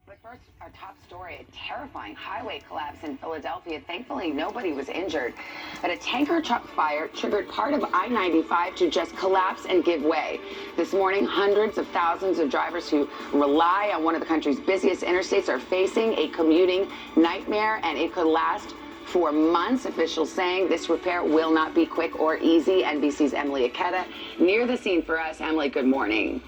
But first, our top story, a terrifying highway collapse in Philadelphia. Thankfully, nobody was injured. But a tanker truck fire triggered part of I-95 to just collapse and give way. This morning, hundreds of thousands of drivers who rely on one of the country's busiest interstates are facing a commuting nightmare, and it could last for months. Officials saying this repair will not be quick or easy. NBC's Emilie Ikeda near the scene for us. Emily, good morning.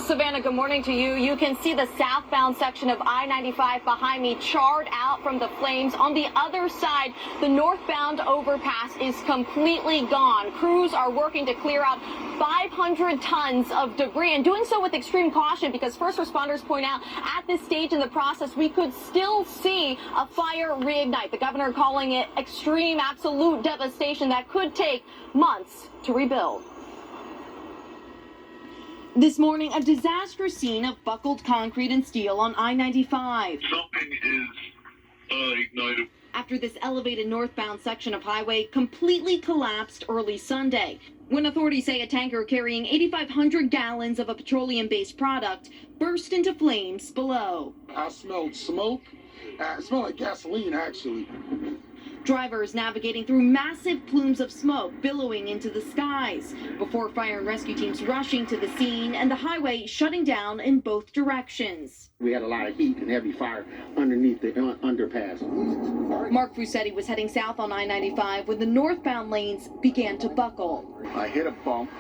Savannah, good morning to you. You can see the southbound section of I-95 behind me charred out from the flames. On the other side, the northbound overpass is completely gone. Crews are working to clear out 500 tons of debris and doing so with extreme caution because first responders point out at this stage in the process, we could still see a fire reignite. The governor calling it extreme, absolute devastation that could take months to rebuild. This morning, a disastrous scene of buckled concrete and steel on I-95. Something is ignited. After this elevated northbound section of highway completely collapsed early Sunday, when authorities say a tanker carrying 8,500 gallons of a petroleum-based product burst into flames below. I smelled smoke. It smelled like gasoline, actually. Drivers navigating through massive plumes of smoke billowing into the skies before fire and rescue teams rushing to the scene and the highway shutting down in both directions. We had a lot of heat and heavy fire underneath the underpass. Mark Fusetti was heading south on I-95 when the northbound lanes began to buckle. I hit a bump,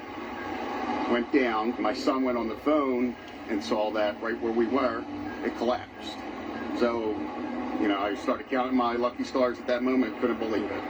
went down. My son went on the phone and saw that right where we were, it collapsed. So, I started counting my lucky stars at that moment. Couldn't believe it.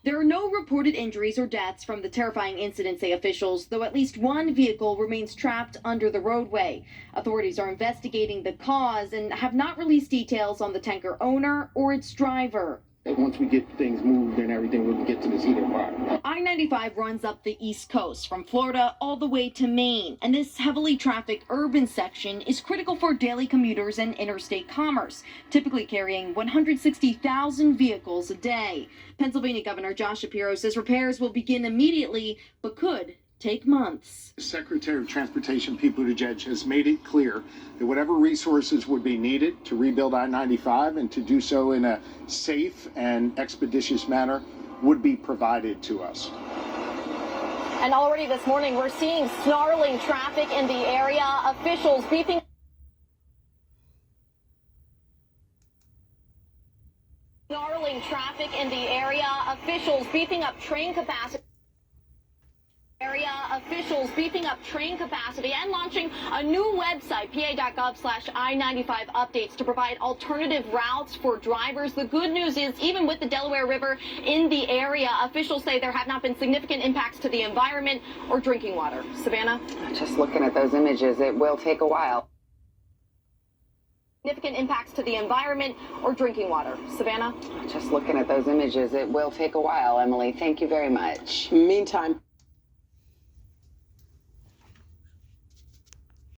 There are no reported injuries or deaths from the terrifying incident, say officials, though at least one vehicle remains trapped under the roadway. Authorities are investigating the cause and have not released details on the tanker owner or its driver. Once we get things moved and everything, we can get to this heated fire. I-95 runs up the East Coast from Florida all the way to Maine, and this heavily trafficked urban section is critical for daily commuters and interstate commerce, typically carrying 160,000 vehicles a day. Pennsylvania Governor Josh Shapiro says repairs will begin immediately, but could take months. Secretary of Transportation Pete Buttigieg has made it clear that whatever resources would be needed to rebuild I-95 and to do so in a safe and expeditious manner would be provided to us. And already this morning, we're seeing snarling traffic in the area. Officials beefing up train capacity. Officials beefing up train capacity and launching a new website, pa.gov/I-95 updates, to provide alternative routes for drivers. The good news is, even with the Delaware River in the area, officials say there have not been significant impacts to the environment or drinking water. Savannah? Just looking at those images, it will take a while. Significant impacts to the environment or drinking water. Savannah? Just looking at those images, it will take a while, Emily. Thank you very much. Meantime,